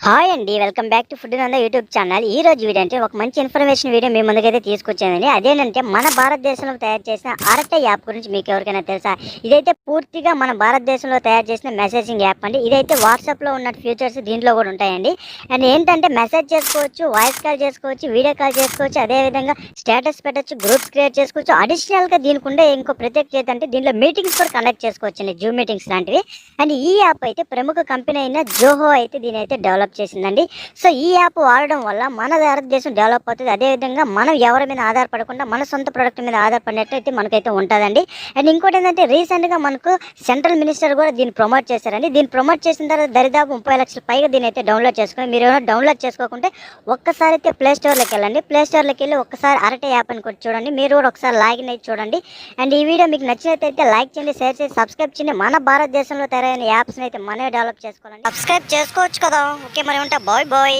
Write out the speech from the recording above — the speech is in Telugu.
హాయ్ అండి. Welcome back to food Nanda YouTube channel. ఈ రోజు వీడియో అంటే ఒక మంచి ఇన్ఫర్మేషన్ వీడియో మీ ముందుకైతే తీసుకొచ్చానండి. అదేంటంటే మన భారతదేశంలో తయారు చేసిన అరటే యాప్ గురించి మీకు ఎవరికైనా తెలుసా? ఇదైతే పూర్తిగా మన భారతదేశంలో తయారు చేసిన మెసేజింగ్ యాప్ అండి. ఇదైతే వాట్సాప్లో ఉన్న ఫీచర్స్ దీంట్లో కూడా ఉంటాయండి. అండ్ ఏంటంటే మెసేజ్ చేసుకోవచ్చు, వాయిస్ కాల్ చేసుకోవచ్చు, వీడియో కాల్ చేసుకోవచ్చు, అదేవిధంగా స్టేటస్ పెట్టచ్చు, గ్రూప్స్ క్రియేట్ చేసుకోవచ్చు. అడిషనల్గా దీనికి ఉండే ఇంకో ప్రత్యేకత అంటే దీంట్లో మీటింగ్స్ కూడా కండక్ట్ చేసుకోవచ్చండి, జూమ్ మీటింగ్స్ లాంటివి. అండ్ ఈ యాప్ అయితే ప్రముఖ కంపెనీ అయిన జోహో అయితే దీని అయితే డెవలప్ చేసిందండి. సో ఈ యాప్ వాడడం వల్ల మన భారతదేశం డెవలప్ అవుతుంది. అదేవిధంగా మనం ఎవరి మీద ఆధారపడకుండా మన సొంత ప్రొడక్ట్ మీద ఆధారపడినట్టు మనకైతే ఉంటుందండి. అండ్ ఇంకోటి ఏంటంటే రీసెంట్గా మనకు సెంట్రల్ మినిస్టర్ కూడా దీన్ని ప్రమోట్ చేశారండి. దీన్ని ప్రమోట్ చేసిన తర్వాత దరిదాపు 30 లక్షల పైగా దీని అయితే డౌన్లోడ్ చేసుకుని, మీరు ఏమైనా డౌన్లోడ్ చేసుకోకుంటే ఒక్కసారి అయితే ప్లే స్టోర్లోకి వెళ్ళండి. ప్లే స్టోర్లోకి వెళ్ళి ఒక్కసారి అరటే యాప్ అని కూడా చూడండి. మీరు కూడా ఒకసారి లాగిన్ అయితే చూడండి. అండ్ ఈ వీడియో మీకు నచ్చినట్లయితే లైక్ చేయండి, షేర్ చేసి సబ్స్క్రైబ్ చేయండి. మన భారతదేశంలో తయారైన యాప్స్ని అయితే మనమే డెవలప్ చేసుకోవాలండి. సబ్స్క్రైబ్ చేసుకోవచ్చు కదా. ఓకే, మరి ఉంటా. Bye bye.